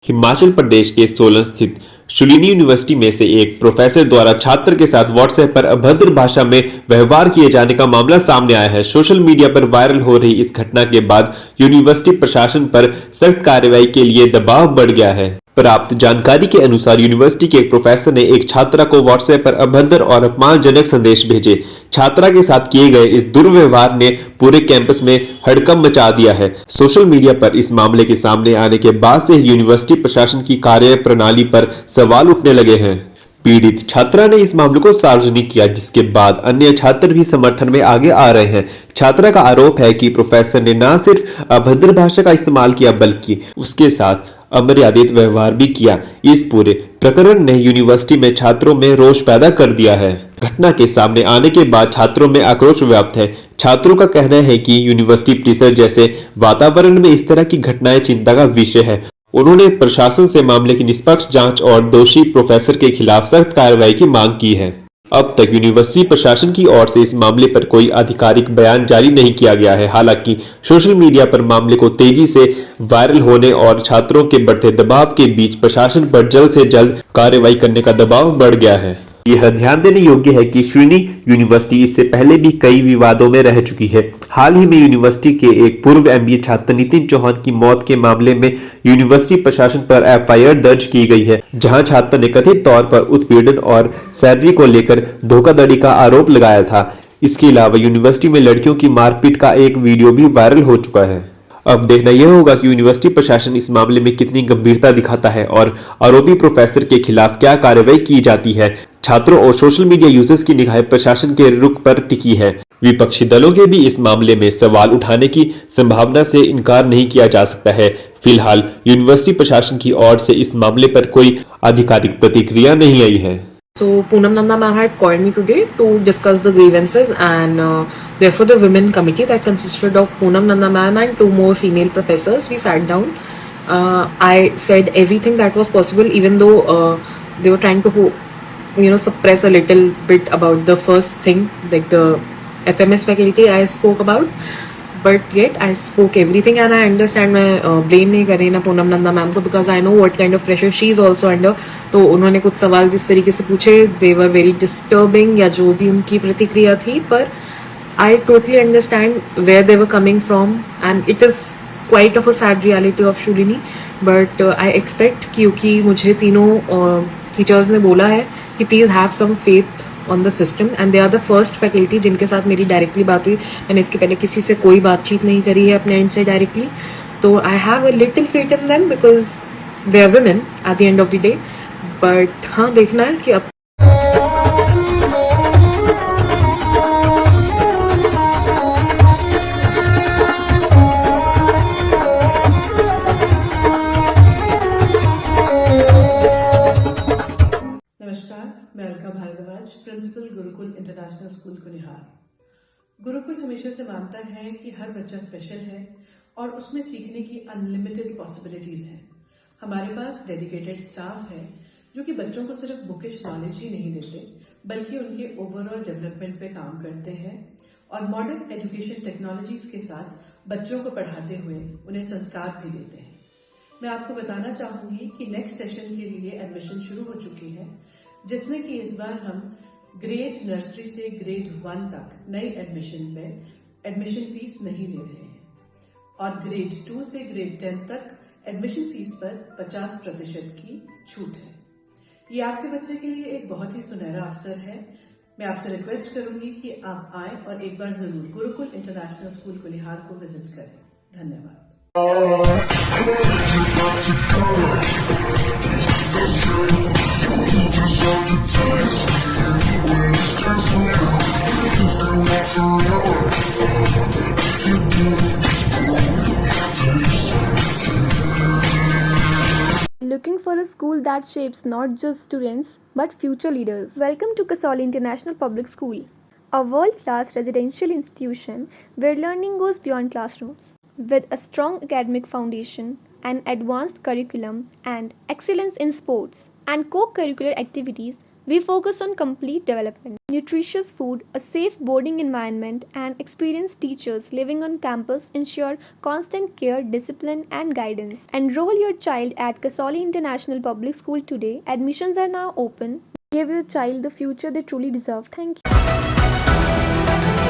हिमाचल प्रदेश के सोलन स्थित शूलिनी यूनिवर्सिटी में से एक प्रोफेसर द्वारा छात्र के साथ व्हाट्सएप पर अभद्र भाषा में व्यवहार किए जाने का मामला सामने आया है। सोशल मीडिया पर वायरल हो रही इस घटना के बाद यूनिवर्सिटी प्रशासन पर सख्त कार्रवाई के लिए दबाव बढ़ गया है। प्राप्त जानकारी के अनुसार यूनिवर्सिटी के एक प्रोफेसर ने एक छात्रा को व्हाट्सएप पर अभद्र और अपमानजनक संदेश भेजे। छात्रा के साथ किए गए इस दुर्व्यवहार ने पूरे कैंपस में हड़कंप मचा दिया है। सोशल मीडिया पर इस मामले के सामने आने के बाद से यूनिवर्सिटी प्रशासन की कार्य प्रणाली पर सवाल उठने लगे हैं। पीड़ित छात्रा ने इस मामले को सार्वजनिक किया, जिसके बाद अन्य छात्र भी समर्थन में आगे आ रहे हैं। छात्रा का आरोप है कि प्रोफेसर ने न सिर्फ अभद्र भाषा का इस्तेमाल किया बल्कि उसके साथ अमर्यादित व्यवहार भी किया। इस पूरे प्रकरण ने यूनिवर्सिटी में छात्रों में रोष पैदा कर दिया है। घटना के सामने आने के बाद छात्रों में आक्रोश व्याप्त है। छात्रों का कहना है कि यूनिवर्सिटी परिसर जैसे वातावरण में इस तरह की घटनाएं चिंता का विषय है। उन्होंने प्रशासन से मामले की निष्पक्ष जांच और दोषी प्रोफेसर के खिलाफ सख्त कार्रवाई की मांग की है। अब तक यूनिवर्सिटी प्रशासन की ओर से इस मामले पर कोई आधिकारिक बयान जारी नहीं किया गया है। हालांकि सोशल मीडिया पर मामले को तेजी से वायरल होने और छात्रों के बढ़ते दबाव के बीच प्रशासन पर जल्द से जल्द कार्रवाई करने का दबाव बढ़ गया है। यह ध्यान देने योग्य है कि शूलिनी यूनिवर्सिटी इससे पहले भी कई विवादों में रह चुकी है। हाल ही में यूनिवर्सिटी के एक पूर्व एमबीए छात्र नितिन चौहान की मौत के मामले में यूनिवर्सिटी प्रशासन पर एफआईआर दर्ज की गई है, जहां छात्र ने कथित तौर पर उत्पीड़न और सैलरी को लेकर धोखाधड़ी का आरोप लगाया था। इसके अलावा यूनिवर्सिटी में लड़कियों की मारपीट का एक वीडियो भी वायरल हो चुका है। अब देखना यह होगा कि यूनिवर्सिटी प्रशासन इस मामले में कितनी गंभीरता दिखाता है और आरोपी प्रोफेसर के खिलाफ क्या कार्रवाई की जाती है। छात्रों और सोशल मीडिया यूजर्स की निगाहें प्रशासन के रुख पर टिकी है। विपक्षी दलों के भी इस मामले में सवाल उठाने की संभावना से इनकार नहीं किया जा सकता है। फिलहाल यूनिवर्सिटी प्रशासन की ओर से इस मामले पर कोई आधिकारिक प्रतिक्रिया नहीं आई है। So Poonam Nanda ma'am had called me today to discuss the grievances, and therefore the women committee that consisted of Poonam Nanda ma'am and two more female professors, we sat down. I said everything that was possible, even though they were trying to suppress a little bit about the first thing, like the FMS faculty I spoke about. But yet I spoke everything, and I understand मैं blame नहीं कर रही ना Poonam Nanda ma'am को, because I know what kind of pressure she is also under. तो उन्होंने कुछ सवाल जिस तरीके से पूछे, they were very disturbing, या जो भी उनकी प्रतिक्रिया थी, पर I totally understand where they were coming from, and it is quite of a sad reality of Shulini. But I expect, क्योंकि मुझे तीनों टीचर्स ने बोला है कि please have some faith on the system, and they are the first faculty जिनके साथ मेरी डायरेक्टली बात हुई। मैंने इसके पहले किसी से कोई बातचीत नहीं करी है अपने एंड से डायरेक्टली, तो I have a little faith in them because they are women at the end of the day. But हाँ, देखना है कि अब मैं Alka Bhardwaj, principal Gurukul international school Kunihar. Gurukul हमेशा से मानता है कि हर बच्चा स्पेशल है और उसमें सीखने की अनलिमिटेड पॉसिबिलिटीज हैं। हमारे पास डेडिकेटेड स्टाफ है जो कि बच्चों को सिर्फ बुकिश नॉलेज ही नहीं देते, बल्कि उनके ओवरऑल डेवलपमेंट पे काम करते हैं और मॉडर्न एजुकेशन टेक्नोलॉजीज के साथ बच्चों को पढ़ाते हुए उन्हें संस्कार भी देते हैं। मैं आपको बताना चाहूंगी कि नेक्स्ट सेशन के लिए एडमिशन शुरू हो चुकी है, जिसमें कि इस बार हम ग्रेड नर्सरी से ग्रेड 1 तक नई एडमिशन पे एडमिशन फीस नहीं ले रहे हैं और ग्रेड 2 से ग्रेड 10 तक एडमिशन फीस पर 50% की छूट है। ये आपके बच्चे के लिए एक बहुत ही सुनहरा अवसर है। मैं आपसे रिक्वेस्ट करूंगी कि आप आए और एक बार जरूर गुरुकुल इंटरनेशनल स्कूल कुनिहार को विजिट करें। धन्यवाद। Looking for a school that shapes not just students but future leaders? Welcome to Kasoli International Public School, a world-class residential institution where learning goes beyond classrooms. With a strong academic foundation, an advanced curriculum, and excellence in sports and co-curricular activities, we focus on complete development. Nutritious food, a safe boarding environment, and experienced teachers living on campus ensure constant care, discipline, and guidance. Enroll your child at Kasoli International Public School today. Admissions are now open. Give your child the future they truly deserve. Thank you.